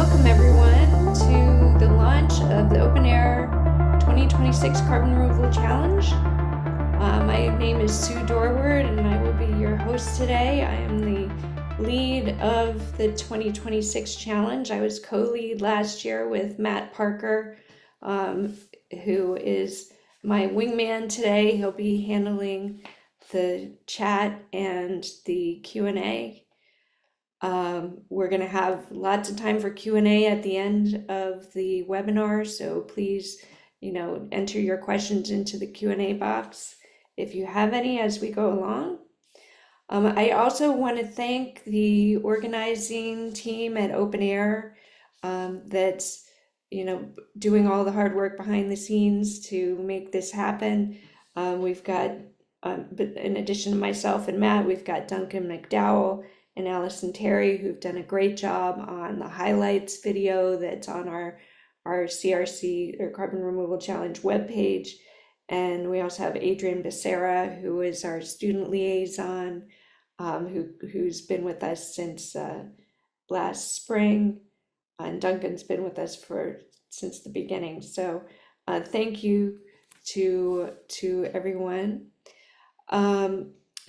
welcome everyone to the launch of the OpenAir 2026 Carbon Removal Challenge. My name is Sue Dorward and I will be your host today. I am the lead of the 2026 challenge. I was co-lead last year with Matt Parker, who is my wingman today. He'll be handling the chat and the Q&A. We're going to have lots of time for Q&A at the end of the webinar, so please, enter your questions into the Q&A box if you have any as we go along. I also want to thank the organizing team at OpenAir that's, doing all the hard work behind the scenes to make this happen. We've got, in addition to myself and Matt, we've got Duncan McDowell and Allison Terry, who've done a great job on the highlights video that's on our CRC, or Carbon Removal Challenge webpage. And we also have Adrian Becerra, who is our student liaison, who's been with us since last spring. And Duncan's been with us since the beginning. So thank you to everyone.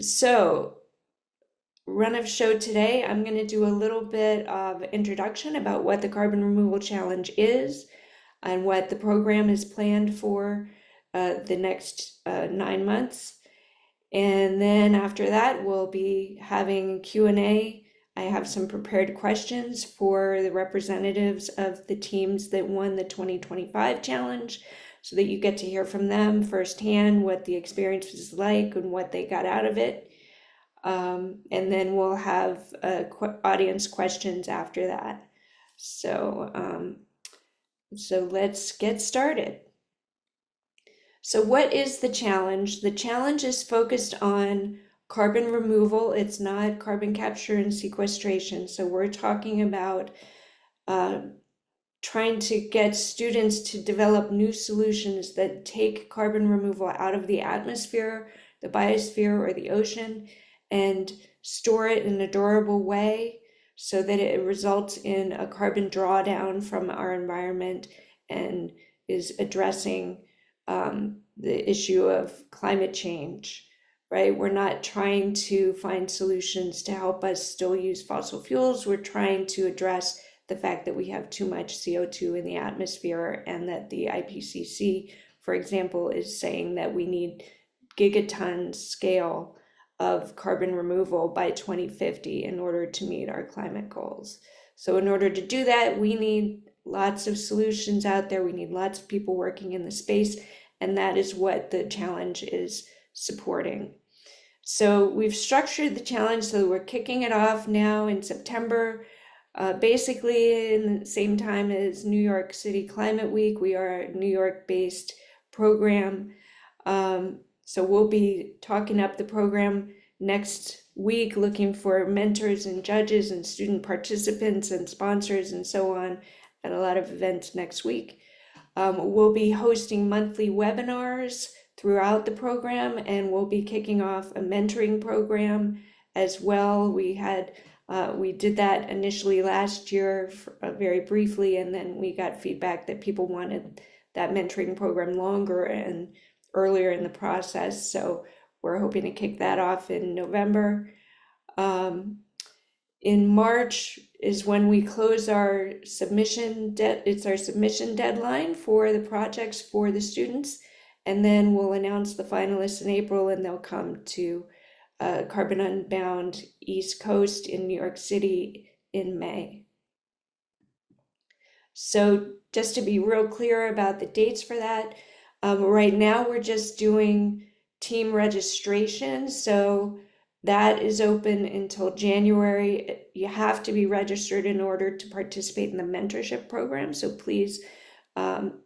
So run of show today, I'm going to do a little bit of introduction about what the Carbon Removal Challenge is and what the program is planned for the next 9 months. And then after that, we'll be having Q&A. I have some prepared questions for the representatives of the teams that won the 2025 challenge, so that you get to hear from them firsthand what the experience was like and what they got out of it. And then we'll have audience questions after that. So let's get started. So what is the challenge? The challenge is focused on carbon removal. It's not carbon capture and sequestration. So we're talking about trying to get students to develop new solutions that take carbon removal out of the atmosphere, the biosphere, or the ocean, and store it in a durable way so that it results in a carbon drawdown from our environment and is addressing the issue of climate change, right? We're not trying to find solutions to help us still use fossil fuels. We're trying to address the fact that we have too much CO2 in the atmosphere, and that the IPCC, for example, is saying that we need gigaton scale of carbon removal by 2050 in order to meet our climate goals. So in order to do that, we need lots of solutions out there. We need lots of people working in the space, and that is what the challenge is supporting. So we've structured the challenge so that we're kicking it off now in September, basically in the same time as New York City Climate Week. We are a New York-based program. So we'll be talking up the program next week, looking for mentors and judges and student participants and sponsors and so on at a lot of events next week. We'll be hosting monthly webinars throughout the program, and we'll be kicking off a mentoring program as well. We did that initially last year very briefly, and then we got feedback that people wanted that mentoring program longer and earlier in the process. So we're hoping to kick that off in November. In March is when we close our submission it's our submission deadline for the projects for the students. And then we'll announce the finalists in April, and they'll come to Carbon Unbound East Coast in New York City in May. So just to be real clear about the dates for that, right now we're just doing team registration. So that is open until January. You have to be registered in order to participate in the mentorship program. So please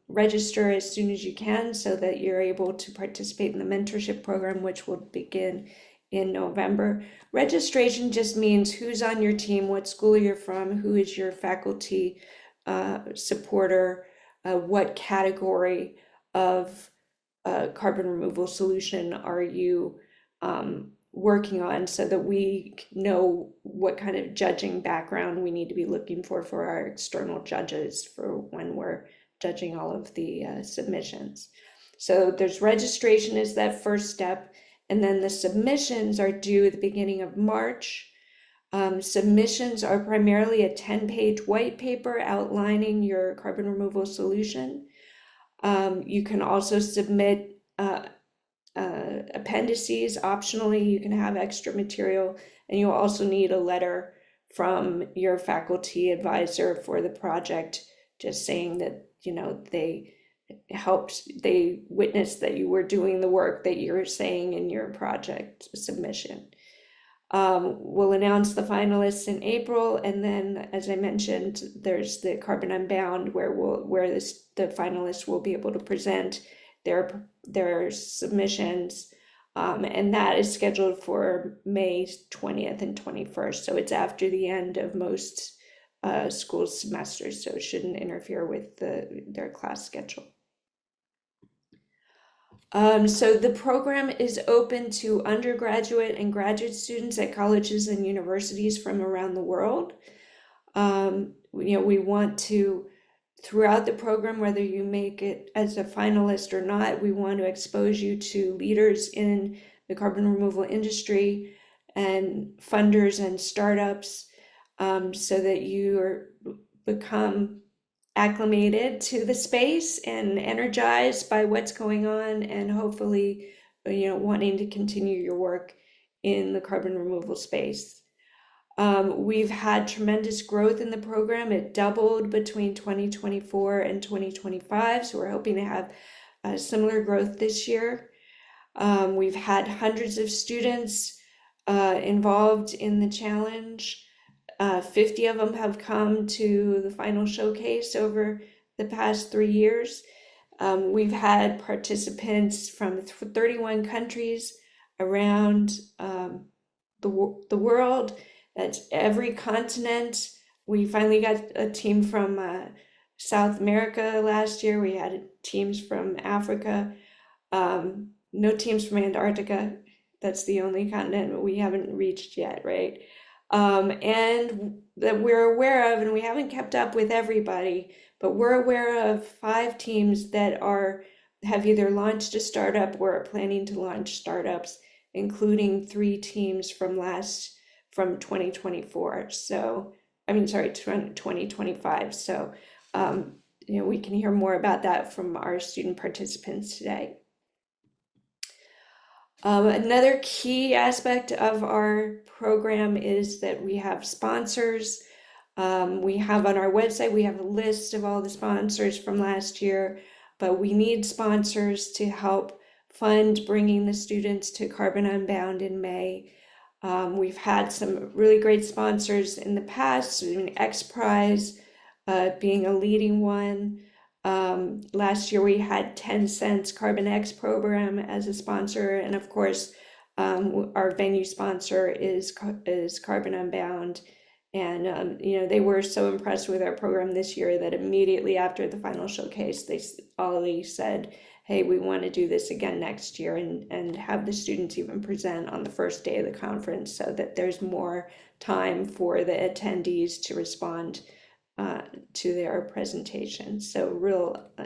register as soon as you can so that you're able to participate in the mentorship program, which will begin in November. Registration just means who's on your team, what school you're from, who is your faculty supporter, what category of carbon removal solution are you working on so that we know what kind of judging background we need to be looking for our external judges for when we're judging all of the submissions. So there's registration is that first step, and then the submissions are due at the beginning of March. Submissions are primarily a 10-page white paper outlining your carbon removal solution. You can also submit appendices. Optionally, you can have extra material, and you'll also need a letter from your faculty advisor for the project, just saying that, you know, they witnessed that you were doing the work that you're saying in your project submission. We'll announce the finalists in April, and then, as I mentioned, there's the Carbon Unbound, where the finalists will be able to present their submissions, and that is scheduled for May 20th and 21st. So it's after the end of most school semesters, so it shouldn't interfere with their class schedule. So the program is open to undergraduate and graduate students at colleges and universities from around the world. We want to, throughout the program, whether you make it as a finalist or not, we want to expose you to leaders in the carbon removal industry and funders and startups, so that you become acclimated to the space and energized by what's going on, and hopefully, wanting to continue your work in the carbon removal space. We've had tremendous growth in the program. It doubled between 2024 and 2025, so we're hoping to have similar growth this year. We've had hundreds of students involved in the challenge. 50 of them have come to the final showcase over the past 3 years. We've had participants from 31 countries around the world. That's every continent. We finally got a team from South America last year. We had teams from Africa. No teams from Antarctica. That's the only continent we haven't reached yet, right? And that we're aware of, and we haven't kept up with everybody, but we're aware of 5 teams that have either launched a startup or are planning to launch startups, including 3 teams from 2024. So, 2025. So, we can hear more about that from our student participants today. Another key aspect of our program is that we have sponsors. We have on our website, we have a list of all the sponsors from last year, but we need sponsors to help fund bringing the students to Carbon Unbound in May. We've had some really great sponsors in the past, X Prize being a leading one. Last year we had 10 Cents Carbon X program as a sponsor, and of course our venue sponsor is Carbon Unbound, and they were so impressed with our program this year that immediately after the final showcase they all said, hey, we want to do this again next year, and have the students even present on the first day of the conference, so that there's more time for the attendees to respond to their presentation. So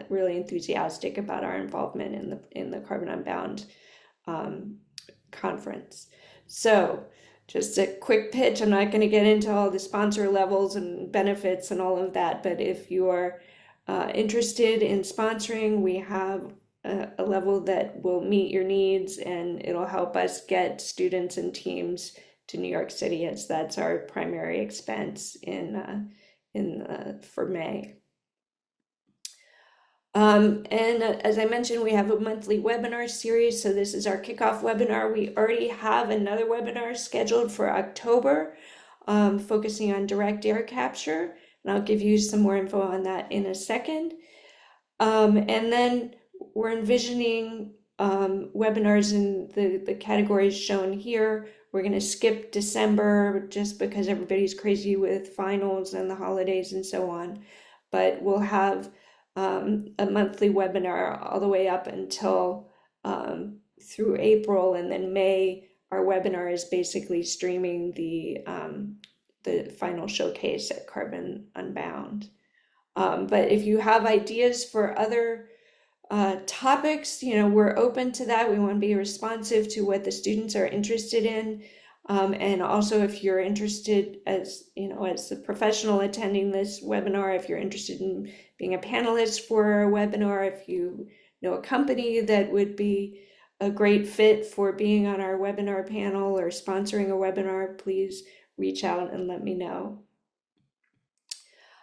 really enthusiastic about our involvement in the Carbon Unbound conference. So just a quick pitch. I'm not going to get into all the sponsor levels and benefits and all of that, but if you are interested in sponsoring, we have a level that will meet your needs, and it'll help us get students and teams to New York City, as that's our primary expense for May. And as I mentioned, we have a monthly webinar series. So this is our kickoff webinar. We already have another webinar scheduled for October, focusing on direct air capture. And I'll give you some more info on that in a second. And then we're envisioning webinars in the categories shown here. We're going to skip December just because everybody's crazy with finals and the holidays and so on. But we'll have a monthly webinar all the way up until through April, and then May, our webinar is basically streaming the final showcase at Carbon Unbound. But if you have ideas for other topics, we're open to that. We want to be responsive to what the students are interested in. And also if you're interested as a professional attending this webinar, if you're interested in being a panelist for a webinar, if you know a company that would be a great fit for being on our webinar panel or sponsoring a webinar, please reach out and let me know.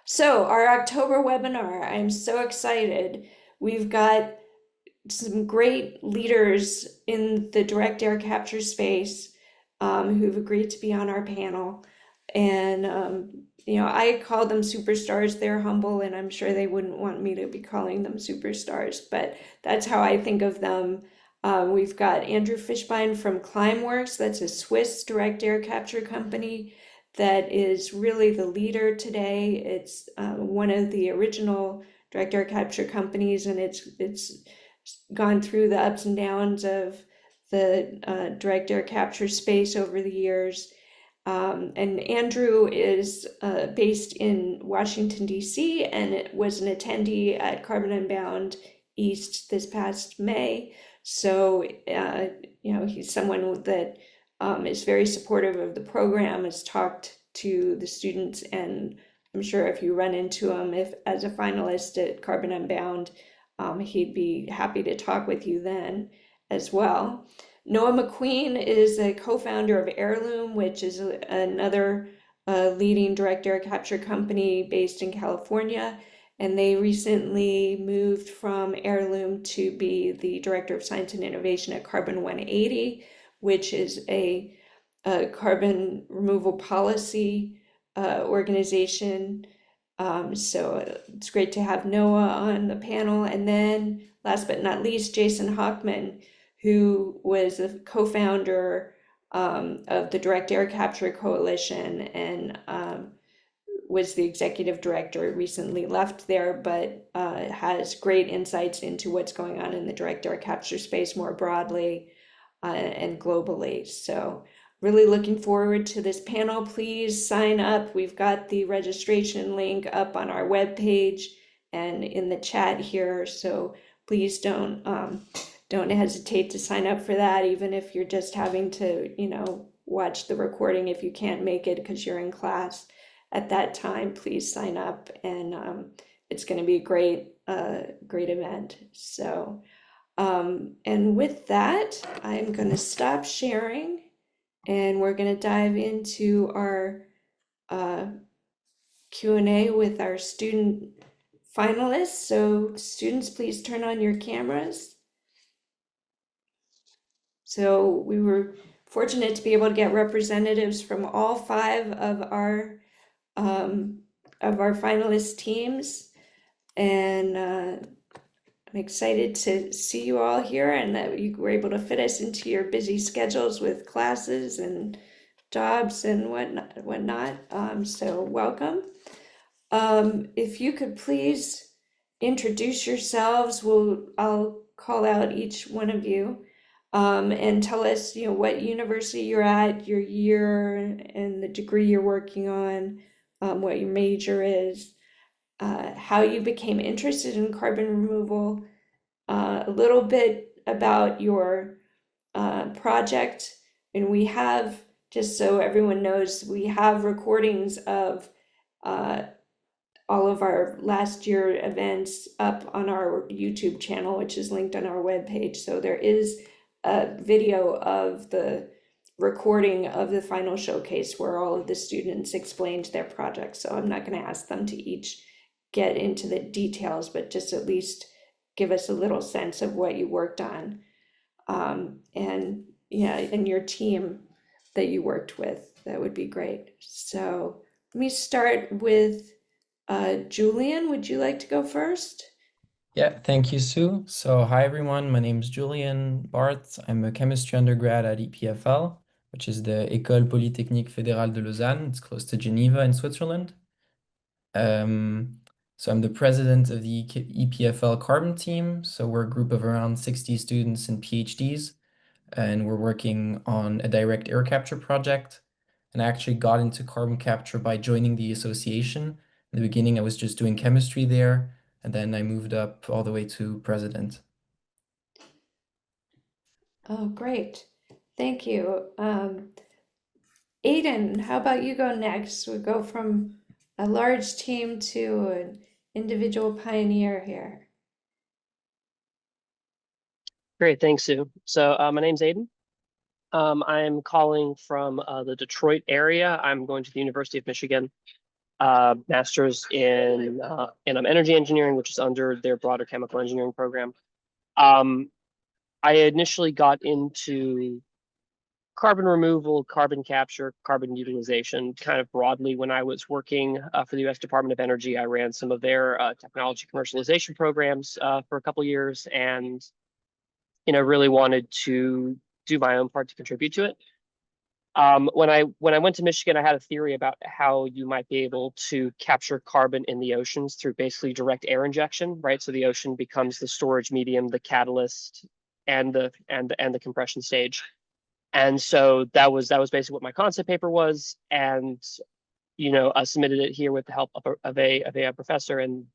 So our October webinar, I'm so excited. We've got some great leaders in the direct air capture space who've agreed to be on our panel. And, I call them superstars. They're humble, and I'm sure they wouldn't want me to be calling them superstars, but that's how I think of them. We've got Andrew Fishbein from Climeworks. That's a Swiss direct air capture company that is really the leader today. It's one of the original direct air capture companies, and it's gone through the ups and downs of the direct air capture space over the years. And Andrew is based in Washington, D.C., and it was an attendee at Carbon Unbound East this past May. So, he's someone that is very supportive of the program, has talked to the students, and I'm sure if you run into him as a finalist at Carbon Unbound, he'd be happy to talk with you then as well. Noah McQueen is a co-founder of Heirloom, which is another leading direct air capture company based in California. And they recently moved from Heirloom to be the Director of Science and Innovation at Carbon 180, which is a carbon removal policy organization. So it's great to have Noah on the panel. And then last but not least, Jason Hockman, who was a co-founder of the Direct Air Capture Coalition and was the executive director, recently left there, but has great insights into what's going on in the direct air capture space more broadly and globally. So really looking forward to this panel. Please sign up. We've got the registration link up on our webpage and in the chat here. So please don't hesitate to sign up for that, even if you're just having to, watch the recording if you can't make it because you're in class at that time. Please sign up, and it's going to be a great event. So, and with that, I'm going to stop sharing, and we're going to dive into our Q&A with our student finalists. So students, please turn on your cameras. So we were fortunate to be able to get representatives from all 5 of our finalist teams, and I'm excited to see you all here and that you were able to fit us into your busy schedules with classes and jobs and whatnot. So welcome. If you could please introduce yourselves, I'll call out each one of you. And tell us, what university you're at, your year, and the degree you're working on, what your major is, how you became interested in carbon removal, a little bit about your project. And we have, just so everyone knows, we have recordings of all of our last year events up on our YouTube channel, which is linked on our webpage. So there is a video of the recording of the final showcase where all of the students explained their projects. So I'm not going to ask them to each get into the details, but just at least give us a little sense of what you worked on, and your team that you worked with. That would be great. So let me start with Julian. Would you like to go first? Yeah, thank you, Sue. So hi, everyone. My name is Julian Barth. I'm a chemistry undergrad at EPFL, which is the École Polytechnique Fédérale de Lausanne. It's close to Geneva in Switzerland. So I'm the president of the EPFL Carbon team. So we're a group of around 60 students and PhDs. and we're working on a direct air capture project. And I actually got into carbon capture by joining the association. In the beginning, I was just doing chemistry there, and then I moved up all the way to president. Oh, great. Thank you. Aidan, how about you go next? We go from a large team to an individual pioneer here. Great, thanks, Sue. So my name's Aidan. I'm calling from the Detroit area. I'm going to the University of Michigan, master's in energy engineering, which is under their broader chemical engineering program. I initially got into carbon removal, carbon capture, carbon utilization, kind of broadly when I was working for the U.S. Department of Energy. I ran some of their technology commercialization programs for a couple years, and really wanted to do my own part to contribute to it. When I went to Michigan, I had a theory about how you might be able to capture carbon in the oceans through basically direct air injection, right? So the ocean becomes the storage medium, the catalyst, and the compression stage. And so that was basically what my concept paper was, and I submitted it here with the help of a professor, and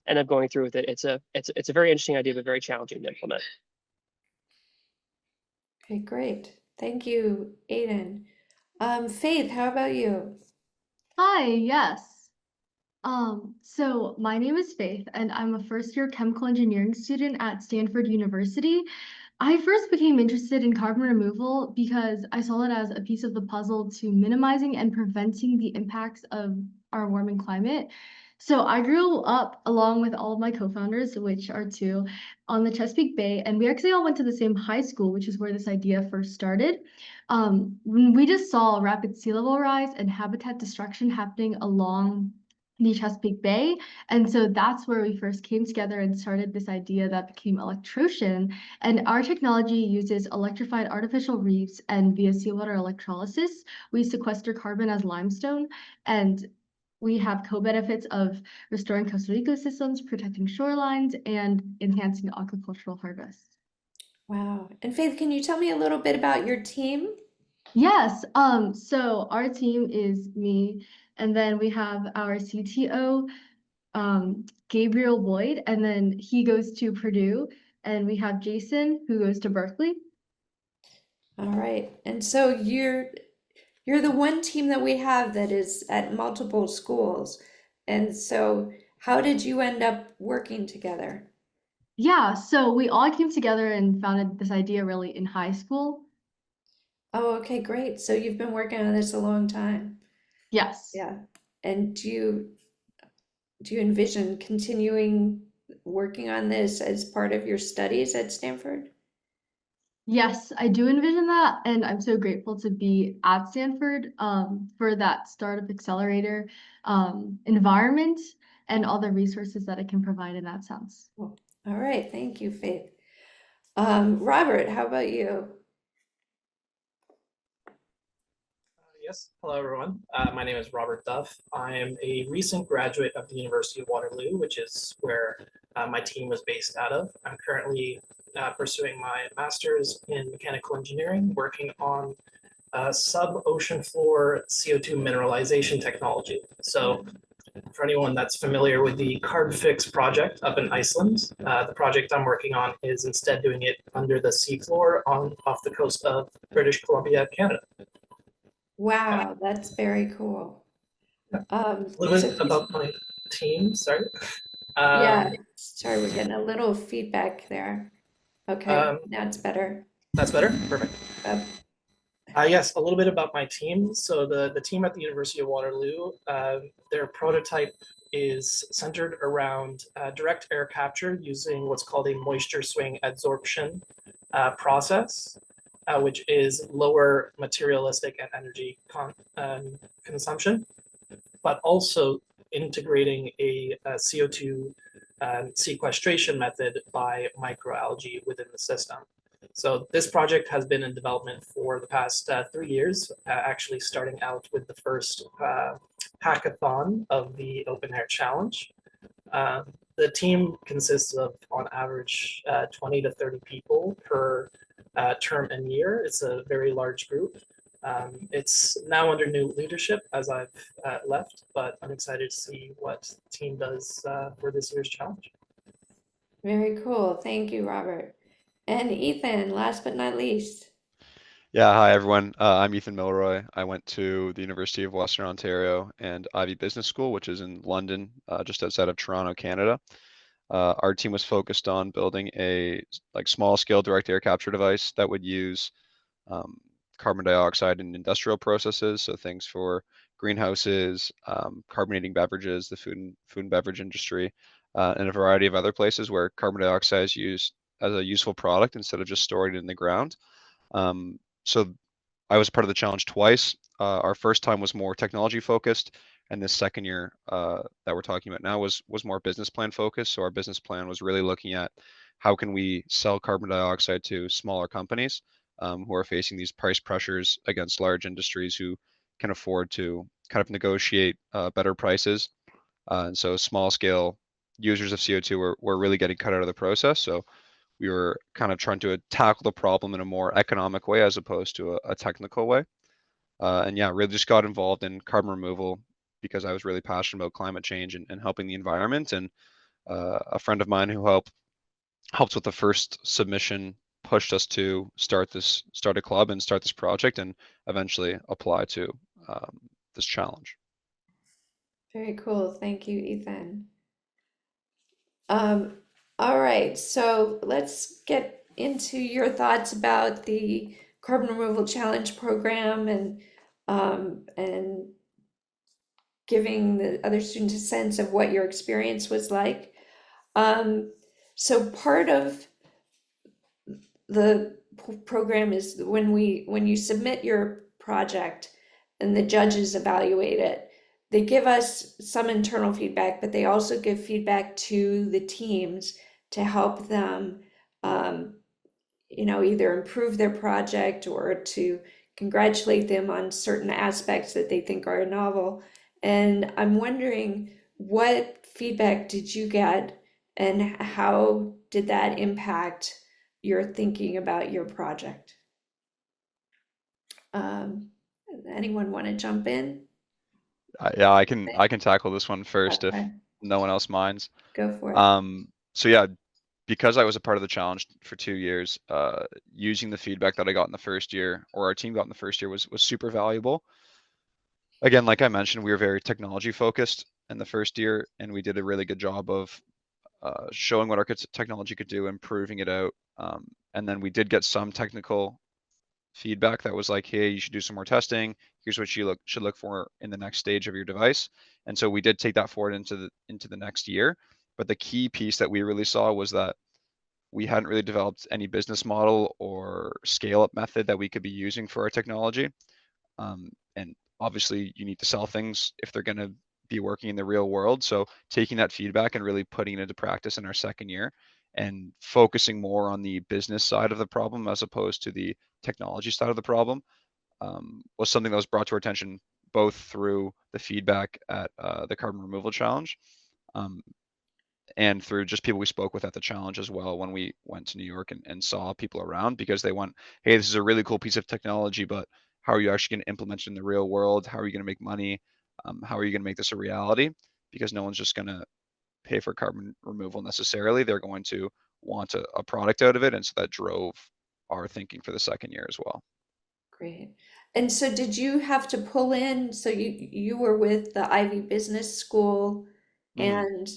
ended up going through with it. It's a very interesting idea, but very challenging to implement. Okay, great. Thank you, Aidan. Faith, how about you? Hi, yes. So my name is Faith, and I'm a first-year chemical engineering student at Stanford University. I first became interested in carbon removal because I saw it as a piece of the puzzle to minimizing and preventing the impacts of our warming climate. So I grew up along with all of my co-founders, which are two, on the Chesapeake Bay, and we actually all went to the same high school, which is where this idea first started. We just saw rapid sea level rise and habitat destruction happening along the Chesapeake Bay. And so that's where we first came together and started this idea that became Electrocean. And our technology uses electrified artificial reefs, and via seawater electrolysis, we sequester carbon as limestone. And we have co-benefits of restoring coastal ecosystems, protecting shorelines, and enhancing aquacultural harvests. Wow. And Faith, can you tell me a little bit about your team? Yes, so our team is me, and then we have our CTO, Gabriel Boyd, and then he goes to Purdue, and we have Jason who goes to Berkeley. All right. And so you're the one team that we have that is at multiple schools. And so how did you end up working together? Yeah, so we all came together and founded this idea really in high school. Oh, okay, great. So you've been working on this a long time. Yes. Yeah. And do you envision continuing working on this as part of your studies at Stanford? Yes, I do envision that, and I'm so grateful to be at Stanford for that startup accelerator environment and all the resources that it can provide in that sense. Cool. All right, thank you, Faith. Robert, how about you? Yes, hello everyone. My name is Robert Duff. I am a recent graduate of the University of Waterloo, which is where my team was based out of. I'm currently pursuing my master's in mechanical engineering, working on sub-ocean floor CO2 mineralization technology. So for anyone that's familiar with the CarbFix project up in Iceland, the project I'm working on is instead doing it under the seafloor off the coast of British Columbia, Canada. Wow, that's very cool. A little So bit about my team, sorry. yeah, sorry, we're getting a little feedback there. Okay, now it's better. That's better? Perfect. Uh, Yes, a little bit about my team. So the team at the University of Waterloo, their prototype is centered around direct air capture using what's called a moisture swing adsorption process, which is lower materialistic and energy consumption, but also integrating a CO2 sequestration method by microalgae within the system. So this project has been in development for the past 3 years, actually starting out with the first hackathon of the OpenAir Challenge. The team consists of, on average, 20 to 30 people per term and year. It's a very large group. It's now under new leadership as I've left, but I'm excited to see what the team does for this year's challenge. Very cool. Thank you, Robert. And Ethan, last but not least. Yeah, hi everyone. I'm Ethan Milroy. I went to the University of Western Ontario and Ivey Business School, which is in London, just outside of Toronto, Canada. Our team was focused on building a small-scale direct air capture device that would use carbon dioxide in industrial processes, so things for greenhouses, carbonating beverages, the food and beverage industry, and a variety of other places where carbon dioxide is used as a useful product instead of just storing it in the ground. So I was part of the challenge twice. Our first time was more technology focused, and this second year that we're talking about now was more business plan focused. So our business plan was really looking at how can we sell carbon dioxide to smaller companies who are facing these price pressures against large industries who can afford to kind of negotiate better prices. And so small scale users of CO2 were really getting cut out of the process. So we were kind of trying to tackle the problem in a more economic way as opposed to a technical way. And yeah, really just got involved in carbon removal because I was really passionate about climate change and helping the environment. And a friend of mine who helped with the first submission pushed us to start a club and start this project and eventually apply to this challenge. Very cool. Thank you, Ethan. All right, so let's get into your thoughts about the Carbon Removal Challenge program and giving the other students a sense of what your experience was like. So part of the program is when you submit your project and the judges evaluate it, they give us some internal feedback, but they also give feedback to the teams to help them, either improve their project or to congratulate them on certain aspects that they think are novel. And I'm wondering, what feedback did you get, and how did that impact your thinking about your project? Anyone want to jump in? Yeah, I can tackle this one first if Okay, no one else minds. go for it. So yeah, because I was a part of the challenge for 2 years, using the feedback that I got in the first year, or our team got in the first year, was super valuable. Again, like I mentioned, we were very technology focused in the first year, and we did a really good job of showing what our technology could do, improving it out. And then we did get some technical feedback that was like, hey, you should do some more testing. Here's what you should look for in the next stage of your device. And so we did take that forward into the next year. But the key piece that we really saw was that we hadn't really developed any business model or scale up method that we could be using for our technology. And obviously you need to sell things if they're going to be working in the real world. So taking that feedback and really putting it into practice in our second year and focusing more on the business side of the problem as opposed to the technology side of the problem was something that was brought to our attention both through the feedback at the Carbon Removal Challenge and through just people we spoke with at the challenge as well when we went to New York and saw people around, because they went, hey, this is a really cool piece of technology, but how are you actually going to implement it in the real world? How are you going to make money? How are you going to make this a reality? Because no one's just going to pay for carbon removal necessarily. They're going to want a product out of it. And so that drove our thinking for the second year as well. Great. And so did you have to pull in, so you were with the Ivey Business School and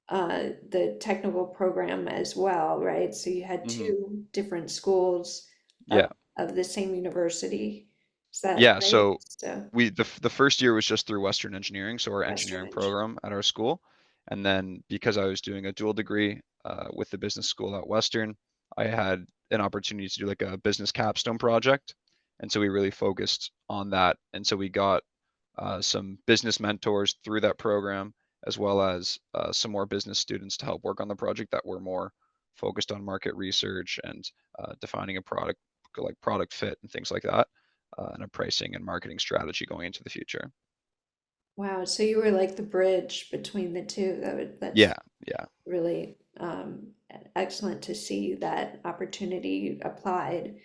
the technical program as well, right? So you had two different schools Yeah. of the same university. Is that Yeah, right? so the first year was just through Western Engineering, so our Western engineering Engineering. program at our school. And then because I was doing a dual degree with the business school at Western, I had an opportunity to do like a business capstone project. And so we really focused on that. And so we got some business mentors through that program, as well as some more business students to help work on the project that were more focused on market research and defining a product, like product fit and things like that. And a pricing and marketing strategy going into the future. Wow, so you were like the bridge between the two. That's yeah, really excellent to see that opportunity applied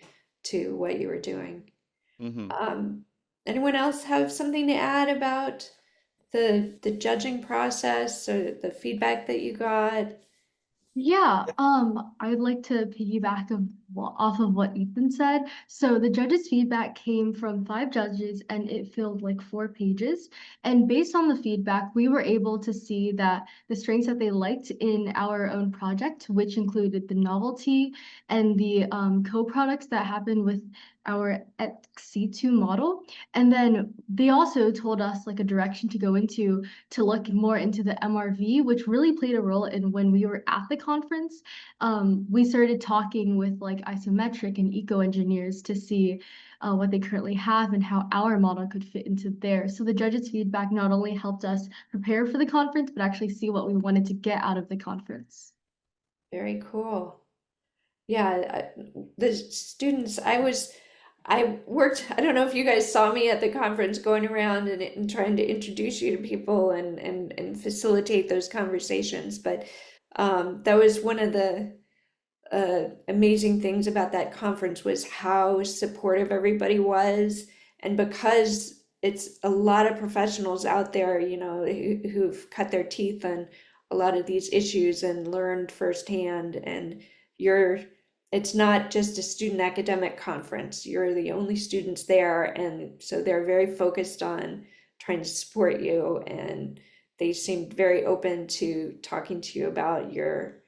to what you were doing. Anyone else have something to add about the judging process or the feedback that you got? Yeah, I would like to piggyback off of what Ethan said. So the judges' feedback came from 5 judges and it filled like 4 pages. And based on the feedback, we were able to see that the strengths that they liked in our own project, which included the novelty and the co-products that happened with our XC2 model. And then they also told us like a direction to go into to look more into the MRV, which really played a role in when we were at the conference. We started talking with like isometric and eco engineers to see what they currently have and how our model could fit into theirs. So the judges' feedback not only helped us prepare for the conference, but actually see what we wanted to get out of the conference. Very cool. Yeah, the students, I worked, I don't know if you guys saw me at the conference going around and trying to introduce you to people and facilitate those conversations, but that was one of the amazing things about that conference was how supportive everybody was. And because it's a lot of professionals out there, you know, who've cut their teeth on a lot of these issues and learned firsthand, and it's not just a student academic conference. You're the only students there, and so they're very focused on trying to support you, and they seemed very open to talking to you about your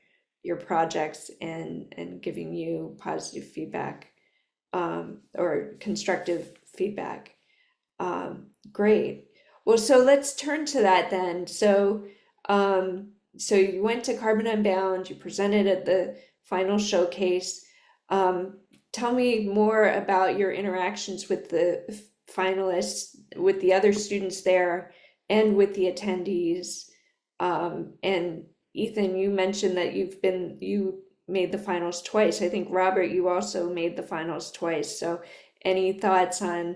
projects and giving you positive feedback or constructive feedback. Great. Well, so let's turn to that then. So you went to Carbon Unbound, you presented at the final showcase. Tell me more about your interactions with the finalists, with the other students there, and with the attendees. And Ethan, you mentioned that you made the finals twice. I think Robert, you also made the finals twice. So any thoughts on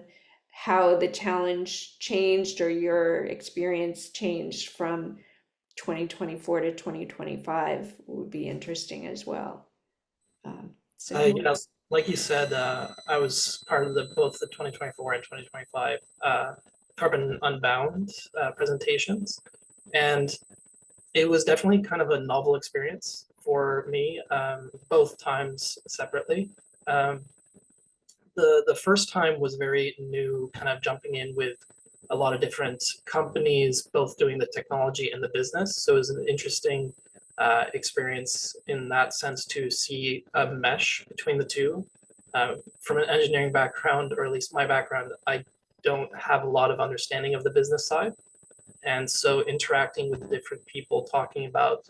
how the challenge changed or your experience changed from 2024 to 2025 would be interesting as well. Like you said, I was part of both the 2024 and 2025 Carbon Unbound presentations, and it was definitely kind of a novel experience for me, both times separately. The first time was very new, kind of jumping in with a lot of different companies, both doing the technology and the business. So it was an interesting experience in that sense to see a mesh between the two. From an engineering background, or at least my background, I don't have a lot of understanding of the business side. And so interacting with different people, talking about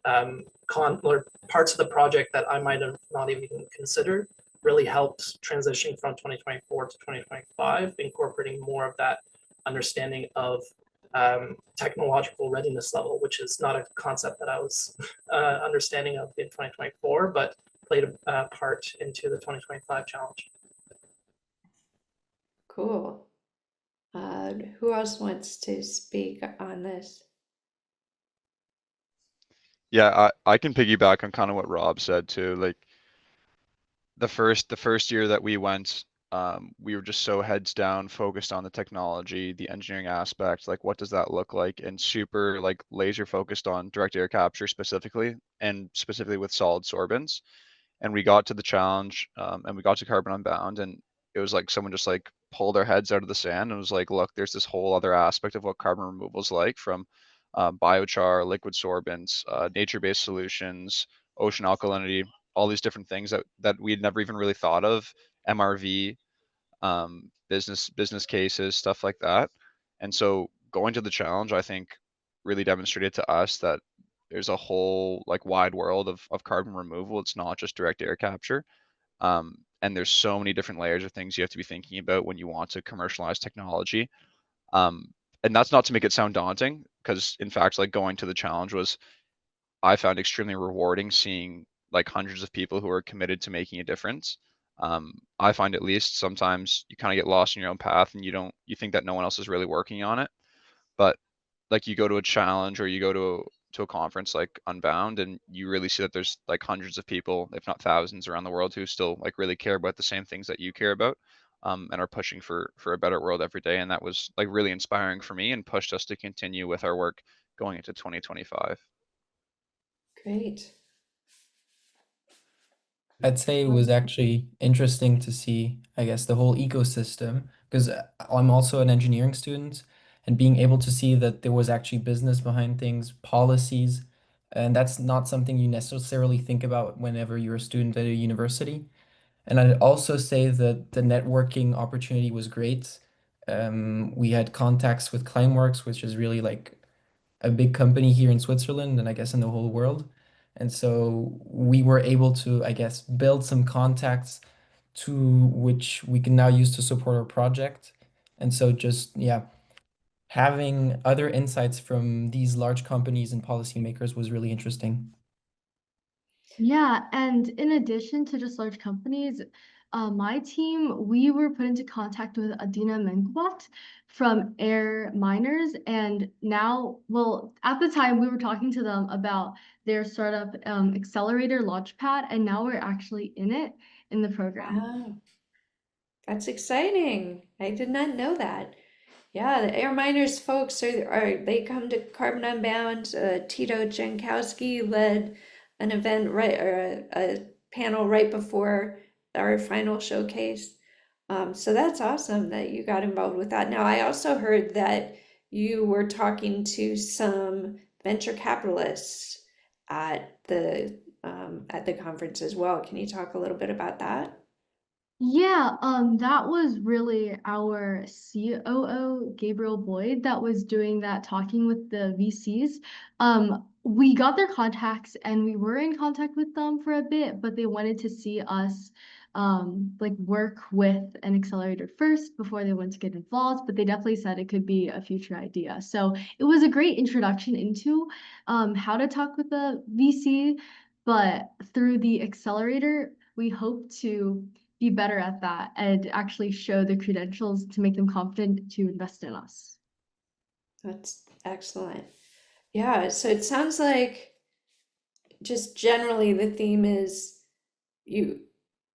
or parts of the project that I might have not even considered, really helped transition from 2024 to 2025, incorporating more of that understanding of technological readiness level, which is not a concept that I was understanding of in 2024, but played a part into the 2025 challenge. Cool. Who else wants to speak on this? Yeah, I can piggyback on kind of what Rob said too. Like the first year that we went, we were just so heads down, focused on the technology, the engineering aspect, like what does that look like, and super like laser focused on direct air capture specifically, and specifically with solid sorbents. And we got to the challenge, and we got to Carbon Unbound, and it was like someone just like pulled their heads out of the sand and was like, look, there's this whole other aspect of what carbon removal is like, from biochar, liquid sorbents, nature-based solutions, ocean alkalinity, all these different things that we'd never even really thought of, MRV, business cases, stuff like that. And so going to the challenge, I think, really demonstrated to us that there's a whole like wide world of carbon removal. It's not just direct air capture. And there's so many different layers of things you have to be thinking about when you want to commercialize technology. And that's not to make it sound daunting, because in fact, like going to the challenge I found extremely rewarding, seeing like hundreds of people who are committed to making a difference. I find at least sometimes you kind of get lost in your own path and you think that no one else is really working on it. But like you go to a challenge or you go to to a conference like Unbound, and you really see that there's like hundreds of people, if not thousands, around the world who still like really care about the same things that you care about, and are pushing for a better world every day. And that was like really inspiring for me and pushed us to continue with our work going into 2025. Great. I'd say it was actually interesting to see, I guess, the whole ecosystem, because I'm also an engineering student, and being able to see that there was actually business behind things, policies, and that's not something you necessarily think about whenever you're a student at a university. And I'd also say that the networking opportunity was great. We had contacts with Climeworks, which is really like a big company here in Switzerland and I guess in the whole world. And so we were able to, I guess, build some contacts to which we can now use to support our project. And so just, yeah, having other insights from these large companies and policymakers was really interesting. Yeah, and in addition to just large companies, my team, we were put into contact with Aidan Mickleburgh from Air Miners, and now, well, at the time we were talking to them about their startup accelerator launchpad, and now we're actually in it in the program. Wow, that's exciting. I did not know that. Yeah, the Air Miners folks they come to Carbon Unbound. Tito Jankowski led an event or a panel right before our final showcase. So that's awesome that you got involved with that. Now, I also heard that you were talking to some venture capitalists at the conference as well. Can you talk a little bit about that? Yeah, that was really our COO, Gabriel Boyd, that was doing that talking with the VCs. We got their contacts and we were in contact with them for a bit, but they wanted to see us like work with an accelerator first before they went to get involved, but they definitely said it could be a future idea. So it was a great introduction into how to talk with the VC, but through the accelerator, we hope to be better at that and actually show the credentials to make them confident to invest in us. That's excellent. Yeah, so it sounds like just generally the theme is you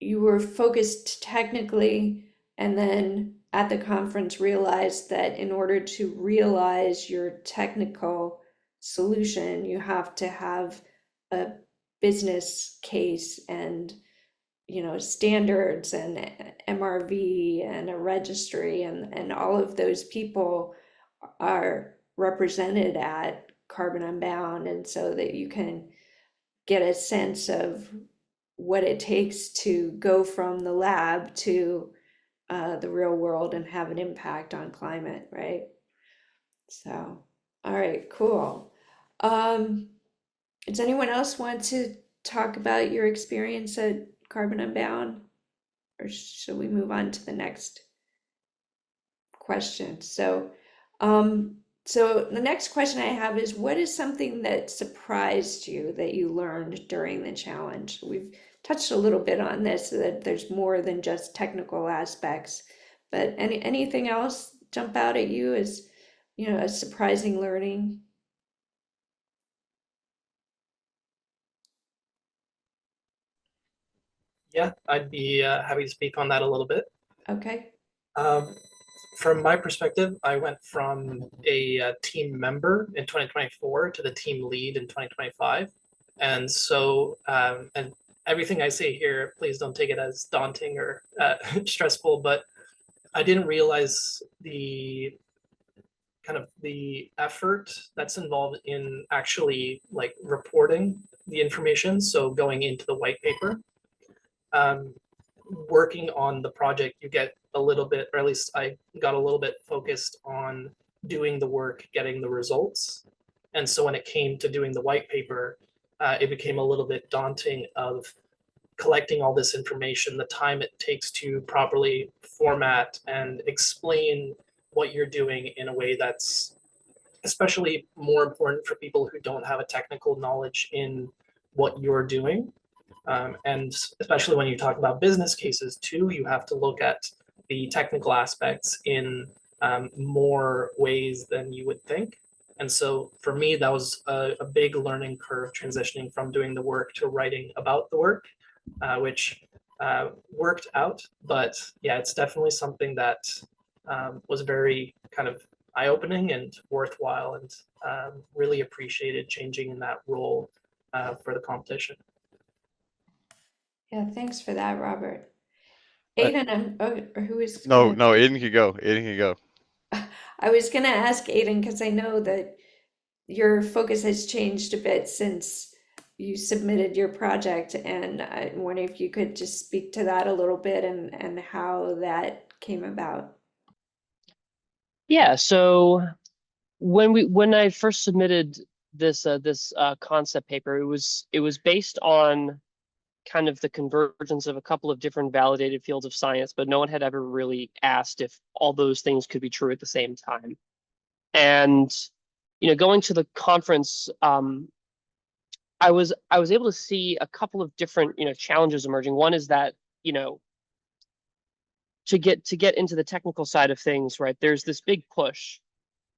you were focused technically and then at the conference realized that in order to realize your technical solution, you have to have a business case and standards and MRV and a registry and all of those people are represented at Carbon Unbound, and so that you can get a sense of what it takes to go from the lab to the real world and have an impact on climate, right? So, all right, cool. Does anyone else want to talk about your experience at Carbon Unbound? Or should we move on to the next question? So the next question I have is, what is something that surprised you that you learned during the challenge? We've touched a little bit on this, that there's more than just technical aspects, but anything else jump out at you as, a surprising learning? Yeah, I'd be happy to speak on that a little bit. Okay. From my perspective, I went from a team member in 2024 to the team lead in 2025. And so, and everything I say here, please don't take it as daunting or stressful, but I didn't realize the kind of the effort that's involved in actually like reporting the information. So going into the white paper. Working on the project, you get a little bit, or at least I got a little bit focused on doing the work, getting the results. And so when it came to doing the white paper, it became a little bit daunting of collecting all this information, the time it takes to properly format and explain what you're doing in a way that's especially more important for people who don't have a technical knowledge in what you're doing. And especially when you talk about business cases too, you have to look at the technical aspects in more ways than you would think. And so for me, that was a big learning curve, transitioning from doing the work to writing about the work, which worked out. But yeah, it's definitely something that was very kind of eye-opening and worthwhile, and really appreciated changing in that role for the competition. Yeah, thanks for that, Robert. I- Aidan, who is No, gonna? no, Aidan can go. Aidan can go. I was gonna ask Aidan because I know that your focus has changed a bit since you submitted your project, and I wonder if you could just speak to that a little bit and how that came about. Yeah, so when I first submitted this concept paper, it was based on kind of the convergence of a couple of different validated fields of science, but no one had ever really asked if all those things could be true at the same time. And going to the conference, I was able to see a couple of different challenges emerging. One is that to get into the technical side of things, right? There's this big push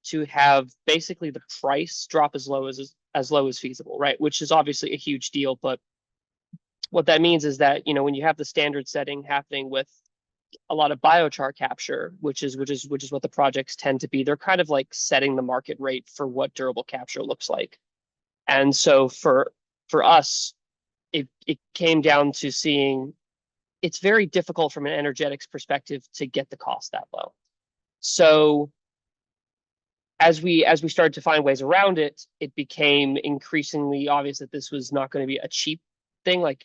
to have basically the price drop as low as feasible, right? Which is obviously a huge deal, but what that means is that when you have the standard setting happening with a lot of biochar capture, which is what the projects tend to be, they're kind of like setting the market rate for what durable capture looks like. And so for us, it came down to seeing it's very difficult from an energetics perspective to get the cost that low. So as we started to find ways around it, it became increasingly obvious that this was not going to be a cheap thing. Like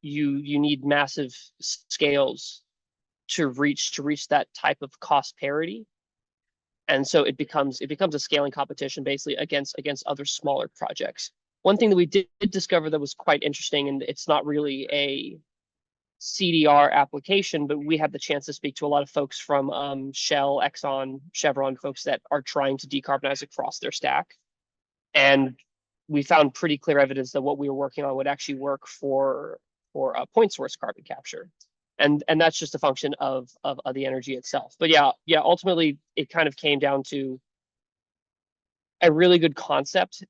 you need massive scales to reach that type of cost parity. And so it becomes a scaling competition basically against other smaller projects. One thing that we did discover that was quite interesting, and it's not really a CDR application, but we had the chance to speak to a lot of folks from Shell, Exxon, Chevron, folks that are trying to decarbonize across their stack. And we found pretty clear evidence that what we were working on would actually work for point source carbon capture. And that's just a function of the energy itself. But yeah, ultimately it kind of came down to a really good concept,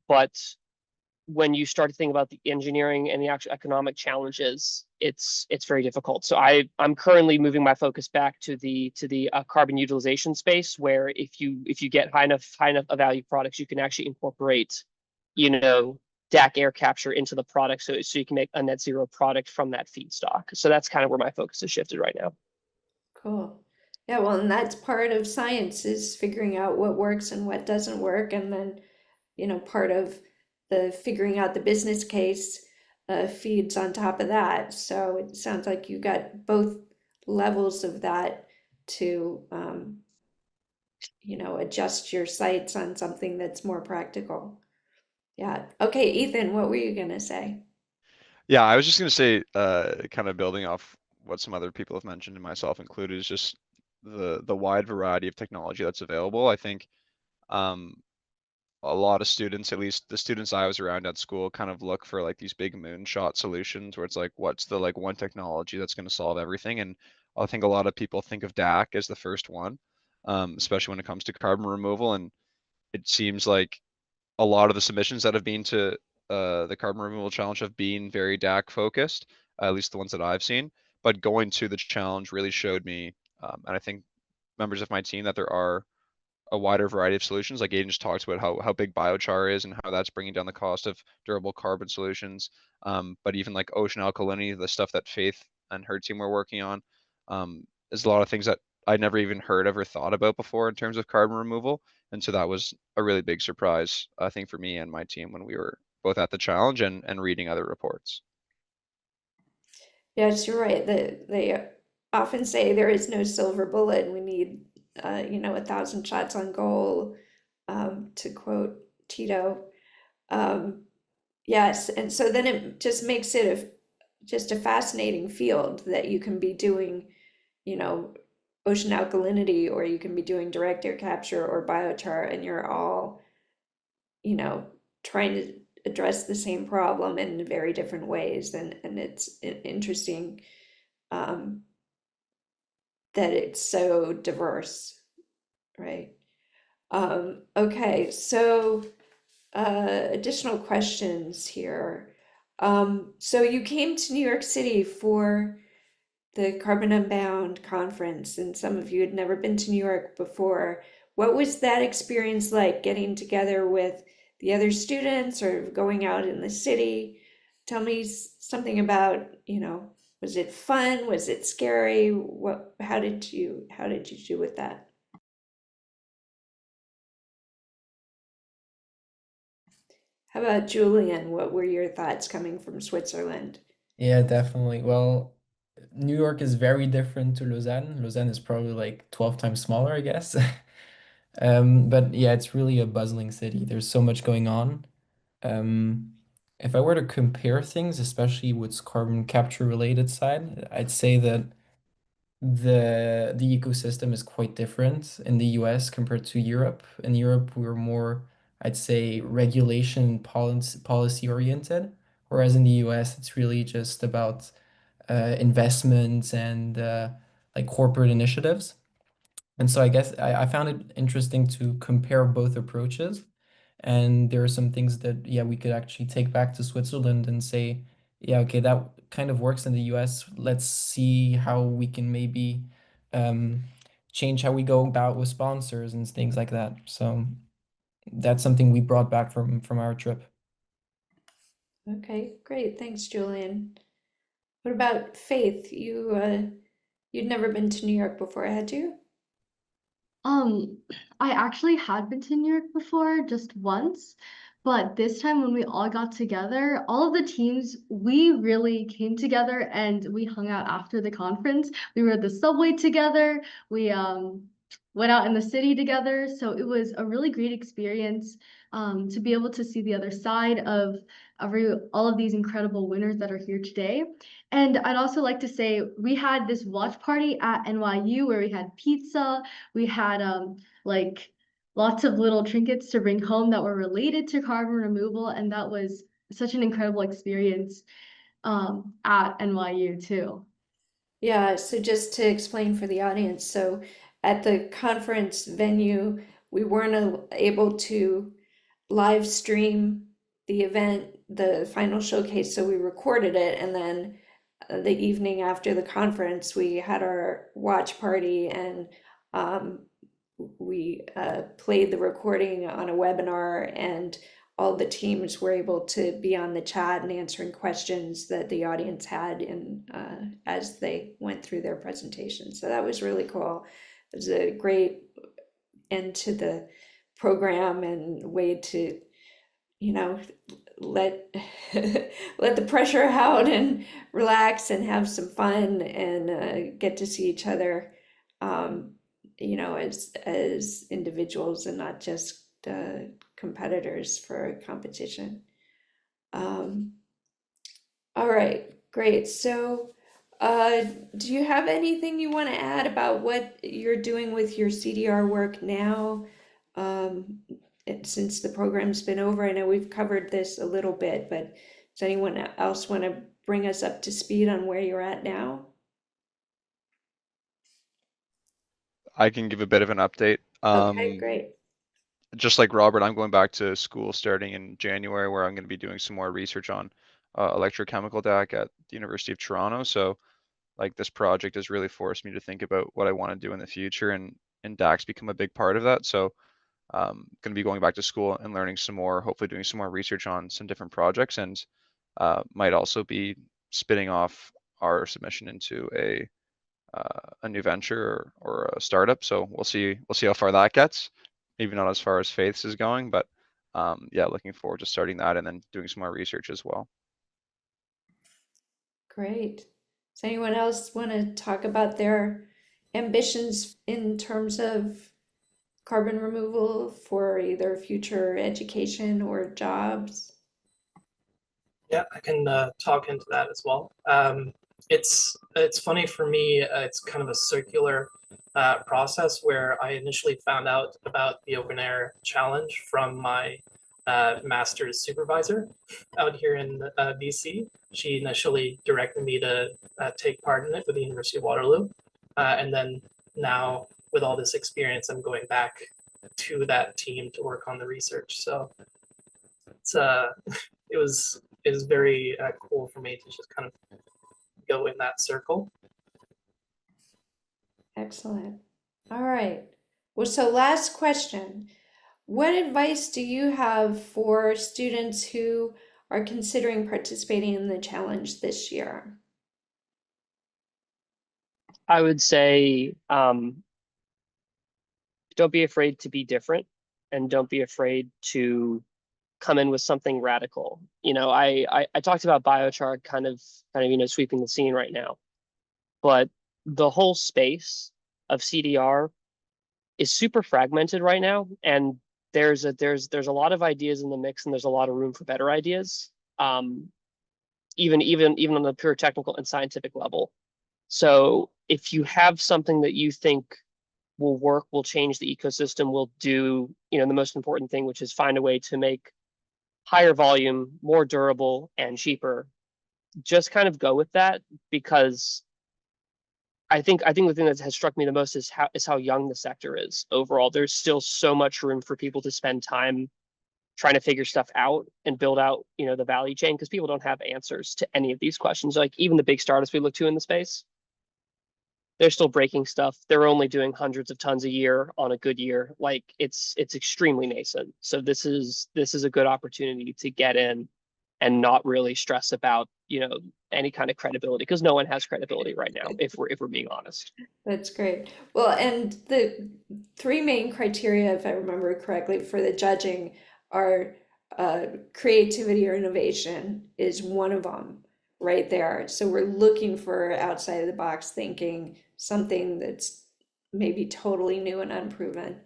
but when you start to think about the engineering and the actual economic challenges, it's very difficult. So I'm currently moving my focus back to the carbon utilization space, where if you get high enough value products, you can actually incorporate, DAC air capture into the product, so you can make a net zero product from that feedstock. So that's kind of where my focus has shifted right now. Cool. Yeah, well, and that's part of science, is figuring out what works and what doesn't work, and then, part of the figuring out the business case feeds on top of that. So it sounds like you got both levels of that to, adjust your sights on something that's more practical. Yeah. Okay, Ethan, what were you gonna say? Yeah, I was just gonna say, kind of building off what some other people have mentioned, and myself included, is just the wide variety of technology that's available. I think a lot of students, at least the students I was around at school, kind of look for like these big moonshot solutions where it's like, what's the like one technology that's going to solve everything? And I think a lot of people think of DAC as the first one, especially when it comes to carbon removal. And it seems like a lot of the submissions that have been to the carbon removal challenge have been very DAC focused, at least the ones that I've seen. But going to the challenge really showed me, and I think members of my team, that there are a wider variety of solutions. Like Aidan just talked about how big biochar is and how that's bringing down the cost of durable carbon solutions. But even like ocean alkalinity, the stuff that Faith and her team were working on, is a lot of things that I never even heard of or thought about before in terms of carbon removal. And so that was a really big surprise, I think, for me and my team when we were both at the challenge and reading other reports. Yes, you're right. They often say there is no silver bullet, and we need, 1,000 shots on goal, to quote Tito. Yes, and so then it just makes it just a fascinating field that you can be doing, ocean alkalinity, or you can be doing direct air capture or biochar, and you're all, trying to address the same problem in very different ways. And it's interesting that it's so diverse, right? Okay, so additional questions here. So you came to New York City for the Carbon Unbound conference, and some of you had never been to New York before. What was that experience like, getting together with the other students or going out in the city? Tell me something about, was it fun? Was it scary? How did you do with that? How about Julian? What were your thoughts coming from Switzerland? Yeah, definitely. Well, New York is very different to Lausanne. Lausanne is probably like 12 times smaller, I guess. But yeah, it's really a bustling city. There's so much going on. Um, if I were to compare things, especially with carbon capture related side, I'd say that the ecosystem is quite different in the US compared to Europe. In Europe, we're more, I'd say, regulation policy oriented, whereas in the US, it's really just about investments and like corporate initiatives. And so I guess I found it interesting to compare both approaches. And there are some things that, yeah, we could actually take back to Switzerland and say, yeah, okay, that kind of works in the US. Let's see how we can maybe um, change how we go about with sponsors and things like that. So that's something we brought back from our trip. Okay, great. Thanks, Julian. What about Faith? You'd never been to New York before, had you? Um, I actually had been to New York before, just once, but this time when we all got together, all of the teams, we really came together and we hung out after the conference. We rode the subway together. We went out in the city together. So it was a really great experience to be able to see the other side of all of these incredible winners that are here today. And I'd also like to say we had this watch party at NYU where we had pizza. We had like lots of little trinkets to bring home that were related to carbon removal, and that was such an incredible experience at NYU too. Yeah, so just to explain for the audience, so at the conference venue, we weren't able to live stream the event, the final showcase, so we recorded it, and then the evening after the conference, we had our watch party, and we played the recording on a webinar, and all the teams were able to be on the chat and answering questions that the audience had as they went through their presentation. So that was really cool. It was a great end to the program and way to, let let the pressure out and relax and have some fun and get to see each other, as individuals and not just competitors for a competition. All right, great. So, do you have anything you want to add about what you're doing with your CDR work now? Since the program's been over, I know we've covered this a little bit, but does anyone else want to bring us up to speed on where you're at now? I can give a bit of an update. Okay, great. Just like Robert, I'm going back to school starting in January, where I'm going to be doing some more research on electrochemical DAC at the University of Toronto. So like this project has really forced me to think about what I want to do in the future, and DAC's become a big part of that. So going to be going back to school and learning some more, hopefully doing some more research on some different projects, and might also be spinning off our submission into a new venture or a startup. So we'll see how far that gets. Maybe not as far as Faith's is going, but yeah, looking forward to starting that and then doing some more research as well. Great. Does anyone else want to talk about their ambitions in terms of carbon removal for either future education or jobs? Yeah, I can talk into that as well. It's funny for me. It's kind of a circular process where I initially found out about the OpenAir challenge from my master's supervisor out here in BC. She initially directed me to take part in it with the University of Waterloo, and then now with all this experience, I'm going back to that team to work on the research. So it's it was very cool for me to just kind of go in that circle. Excellent. All right. Well, so last question. What advice do you have for students who are considering participating in the challenge this year? I would say, don't be afraid to be different, and don't be afraid to come in with something radical. You know, I talked about biochar kind of, you know, sweeping the scene right now, but the whole space of CDR is super fragmented right now, and there's a lot of ideas in the mix, and there's a lot of room for better ideas, even on the pure technical and scientific level. So if you have something that you think will work, will change the ecosystem, will do, you know, the most important thing, which is find a way to make higher volume, more durable, and cheaper, just kind of go with that, because I think the thing that has struck me the most is how young the sector is overall. There's still so much room for people to spend time trying to figure stuff out and build out, you know, the value chain, because people don't have answers to any of these questions. Like even the big startups we look to in the space, they're still breaking stuff. They're only doing hundreds of tons a year on a good year. Like it's extremely nascent. So this is a good opportunity to get in and not really stress about, you know, any kind of credibility, because no one has credibility right now, if we're being honest. That's great. Well, and the three main criteria, if I remember correctly, for the judging are creativity or innovation is one of them right there. So we're looking for outside of the box thinking, something that's maybe totally new and unproven.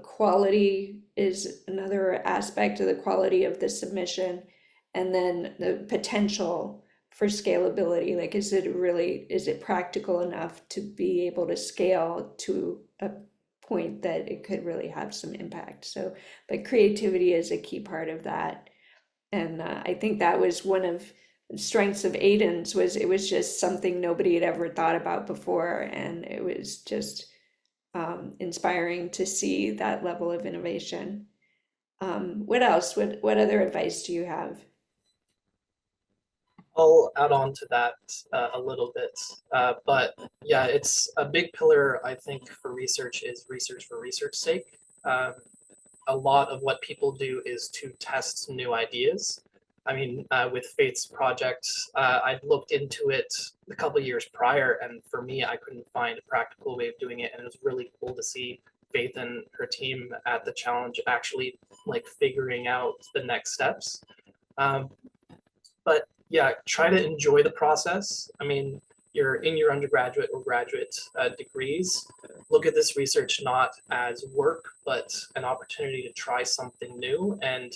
Quality is another aspect of the quality of the submission, and then the potential for scalability. Like, is it practical enough to be able to scale to a point that it could really have some impact? So, but creativity is a key part of that. And I think that was one of the strengths of Aidan's, was it was just something nobody had ever thought about before. And it was just inspiring to see that level of innovation. What else? What other advice do you have? I'll add on to that a little bit, but yeah, it's a big pillar, I think, for research is research for research's sake. A lot of what people do is to test new ideas. I mean, with Faith's project, I'd looked into it a couple of years prior, and for me, I couldn't find a practical way of doing it, and it was really cool to see Faith and her team at the challenge actually like figuring out the next steps. But yeah, try to enjoy the process. I mean, you're in your undergraduate or graduate degrees. Look at this research not as work, but an opportunity to try something new. And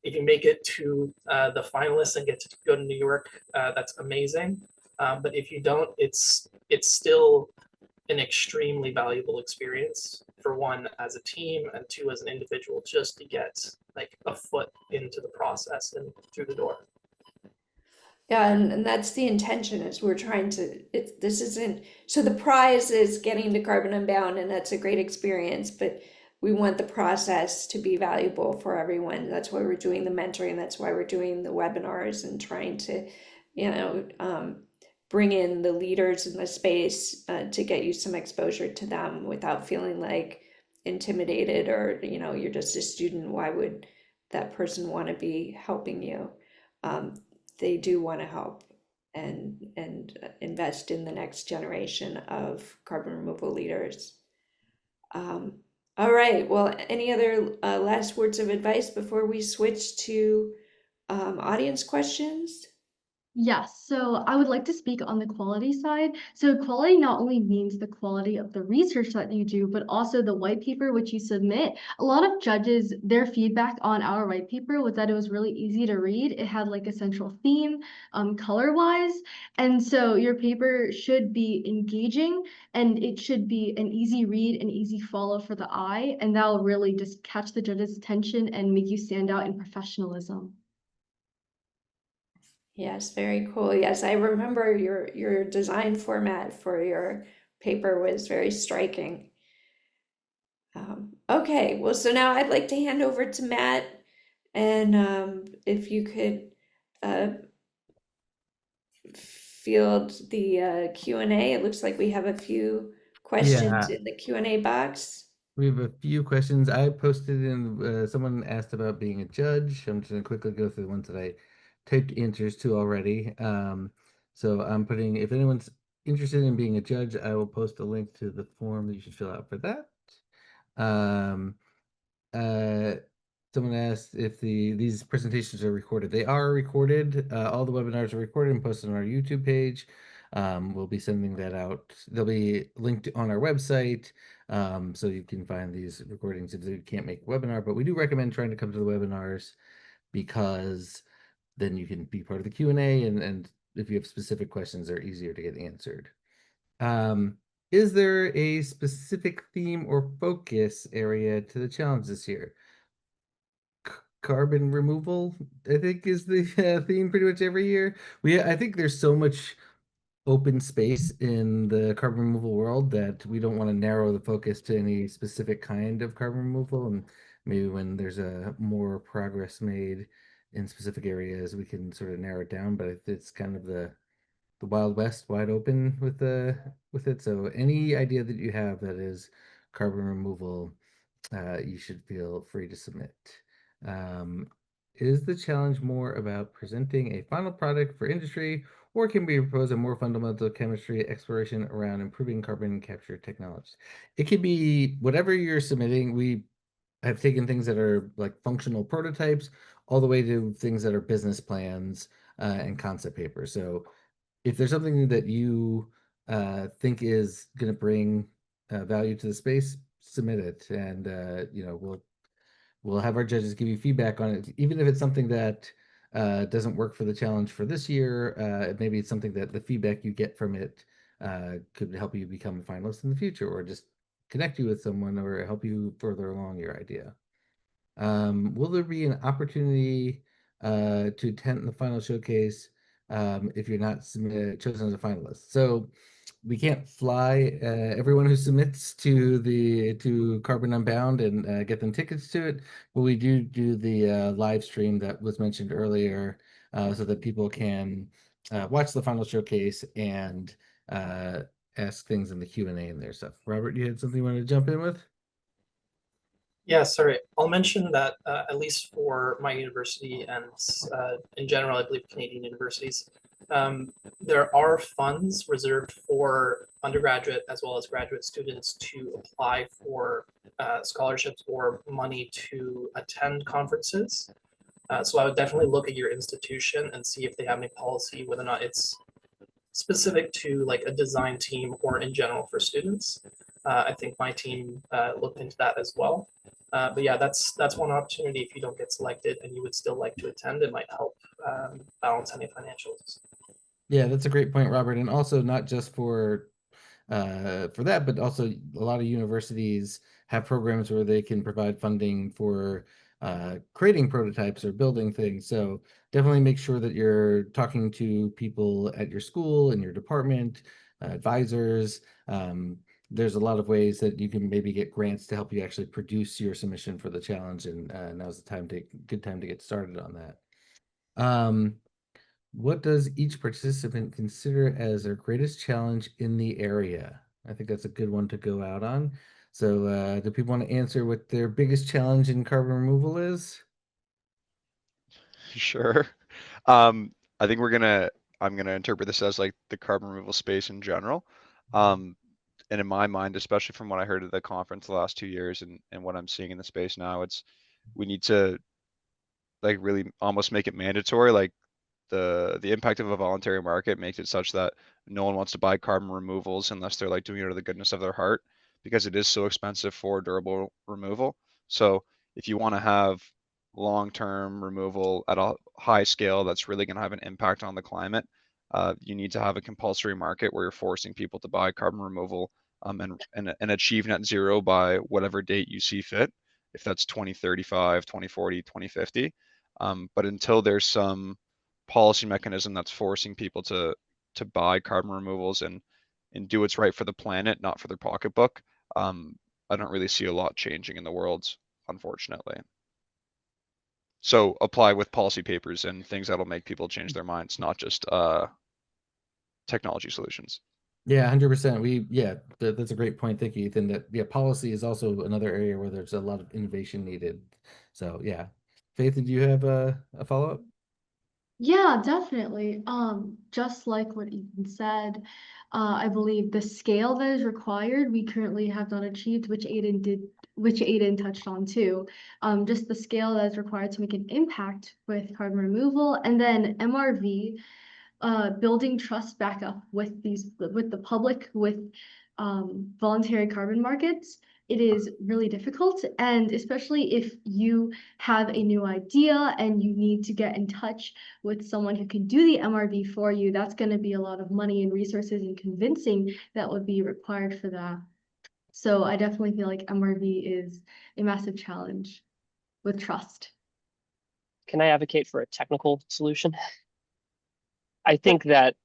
if you make it to the finalists and get to go to New York, that's amazing. But if you don't, it's still an extremely valuable experience, for one as a team, and two as an individual, just to get like a foot into the process and through the door. Yeah, and that's the intention, is we're trying to, this isn't, so the prize is getting to Carbon Unbound, and that's a great experience, but we want the process to be valuable for everyone. That's why we're doing the mentoring, that's why we're doing the webinars and trying to, you know, bring in the leaders in the space to get you some exposure to them without feeling like intimidated, or, you know, you're just a student, why would that person want to be helping you? They do want to help and invest in the next generation of carbon removal leaders. All right, well, any other last words of advice before we switch to audience questions? Yes, so I would like to speak on the quality side. So quality not only means the quality of the research that you do, but also the white paper which you submit. A lot of judges, their feedback on our white paper was that it was really easy to read. It had like a central theme, color-wise. And so your paper should be engaging, and it should be an easy read and easy follow for the eye. And that will really just catch the judge's attention and make you stand out in professionalism. Yes, very cool. Yes, I remember your design format for your paper was very striking. Okay, well, so now I'd like to hand over to Matt, and if you could uh, field the Q&A. It looks like we have a few questions Yeah, in the Q&A box. we have a few questions. I posted in, someone asked about being a judge. I'm just gonna quickly go through the ones that I typed answers to already. So I'm putting, if anyone's interested in being a judge, I will post a link to the form that you should fill out for that. Um, uh, Someone asked if these presentations are recorded. They are recorded. All the webinars are recorded and posted on our YouTube page. We'll be sending that out. They'll be linked on our website, so you can find these recordings if you can't make a webinar. But we do recommend trying to come to the webinars because then you can be part of the Q&A, and if you have specific questions, they're easier to get answered. Is there a specific theme or focus area to the challenge this year? Carbon removal, I think, is the theme pretty much every year. I think there's so much open space in the carbon removal world that we don't want to narrow the focus to any specific kind of carbon removal. And maybe when there's a more progress made in specific areas, we can sort of narrow it down. But it's kind of the Wild West, wide open with it. So any idea that you have that is carbon removal, you should feel free to submit. Is the challenge more about presenting a final product for industry, or can we propose a more fundamental chemistry exploration around improving carbon capture technologies? It could be whatever you're submitting. We have taken things that are like functional prototypes all the way to things that are business plans and concept papers. So if there's something that you think is going to bring value to the space, submit it, and we'll have our judges give you feedback on it, even if it's something that doesn't work for the challenge for this year. Maybe it's something that the feedback you get from it could help you become a finalist in the future, or just connect you with someone, or help you further along your idea. Will there be an opportunity to attend the final showcase if you're not chosen as a finalist? So we can't fly everyone who submits to Carbon Unbound and get them tickets to it, but we do the live stream that was mentioned earlier, so that people can watch the final showcase and ask things in the Q&A and their stuff. Robert, you had something you wanted to jump in with? Yeah, sorry. I'll mention that at least for my university and in general, I believe Canadian universities, there are funds reserved for undergraduate as well as graduate students to apply for scholarships or money to attend conferences. So I would definitely look at your institution and see if they have any policy, whether or not it's specific to like a design team or in general for students. I think my team looked into that as well. But yeah, that's one opportunity. If you don't get selected and you would still like to attend, it might help balance any financials. Yeah, that's a great point, Robert. And also not just for that, but also a lot of universities have programs where they can provide funding for creating prototypes or building things. So definitely make sure that you're talking to people at your school, in your department, advisors. There's a lot of ways that you can maybe get grants to help you actually produce your submission for the challenge, and now's the good time to get started on that. What does each participant consider as their greatest challenge in the area? I think that's a good one to go out on. So do people want to answer what their biggest challenge in carbon removal is? Sure. I think I'm gonna interpret this as like the carbon removal space in general. And in my mind, especially from what I heard at the conference the last 2 years and what I'm seeing in the space now, we need to like really almost make it mandatory. Like the impact of a voluntary market makes it such that no one wants to buy carbon removals unless they're like doing it out of the goodness of their heart, because it is so expensive for durable removal. So if you want to have long-term removal at a high scale that's really going to have an impact on the climate, you need to have a compulsory market where you're forcing people to buy carbon removal and achieve net zero by whatever date you see fit, if that's 2035, 2040, 2050. But until there's some policy mechanism that's forcing people to buy carbon removals and do what's right for the planet, not for their pocketbook, I don't really see a lot changing in the world, unfortunately. So apply with policy papers and things that'll make people change their minds, not just technology solutions. Yeah, 100%. That's a great point. Thank you, Ethan. That policy is also another area where there's a lot of innovation needed. So yeah. Faith, did you have a follow-up? Yeah, definitely. Just like what Ethan said, I believe the scale that is required, we currently have not achieved, which Aidan touched on too. Just the scale that is required to make an impact with carbon removal, and then MRV, building trust back up with the public, with voluntary carbon markets. It is really difficult, and especially if you have a new idea and you need to get in touch with someone who can do the MRV for you, that's going to be a lot of money and resources and convincing that would be required for that. So I definitely feel like MRV is a massive challenge with trust. Can I advocate for a technical solution? I think that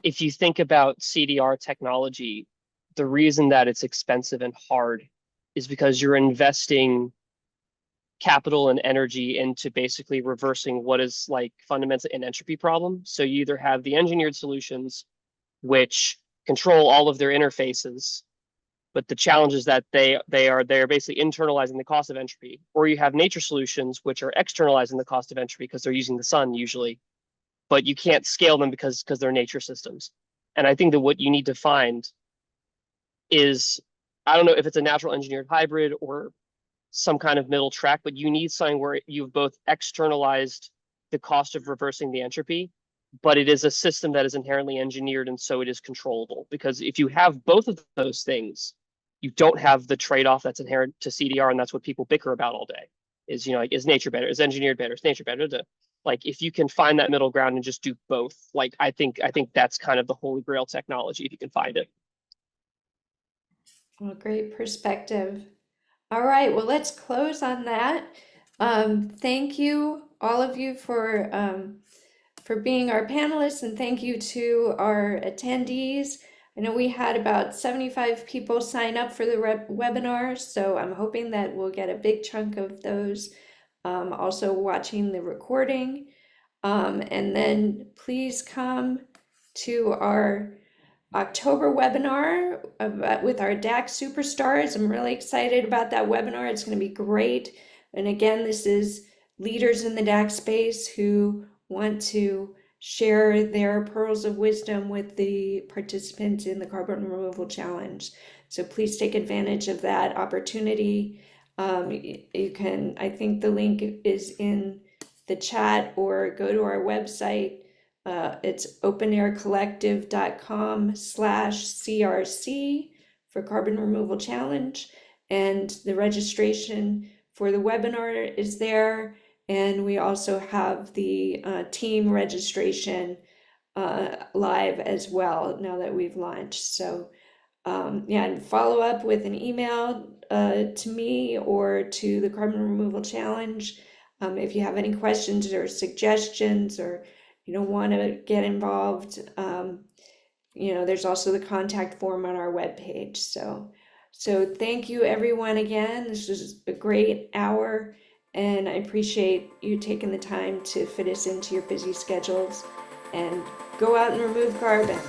if you think about CDR technology, the reason that it's expensive and hard is because you're investing capital and energy into basically reversing what is like fundamentally an entropy problem. So you either have the engineered solutions, which control all of their interfaces, but the challenge is that they are basically internalizing the cost of entropy, or you have nature solutions, which are externalizing the cost of entropy because they're using the sun usually, but you can't scale them because they're nature systems. And I think that what you need to find is, I don't know if it's a natural engineered hybrid or some kind of middle track, but you need something where you've both externalized the cost of reversing the entropy, but it is a system that is inherently engineered, and so it is controllable. Because if you have both of those things, you don't have the trade-off that's inherent to CDR, and that's what people bicker about all day. Is, you know, like, is nature better? Is engineered better? Is nature better? Like, if you can find that middle ground and just do both, like, I think that's kind of the holy grail technology if you can find it. Well, great perspective. All right, well, let's close on that. Thank you, all of you, for being our panelists, and thank you to our attendees. I know we had about 75 people sign up for the webinar, so I'm hoping that we'll get a big chunk of those also watching the recording. And then please come to our October webinar with our DAC superstars. I'm really excited about that webinar. It's going to be great. And again, this is leaders in the DAC space who want to share their pearls of wisdom with the participants in the carbon removal challenge. So please take advantage of that opportunity. You can, I think the link is in the chat, or go to our website. It's openaircollective.com/CRC for Carbon Removal Challenge. And the registration for the webinar is there. And we also have the team registration live as well now that we've launched. So yeah, and follow up with an email to me or to the Carbon Removal Challenge if you have any questions or suggestions, or want to get involved. There's also the contact form on our webpage. So thank you everyone again. This was a great hour, and I appreciate you taking the time to fit us into your busy schedules, and go out and remove carbon.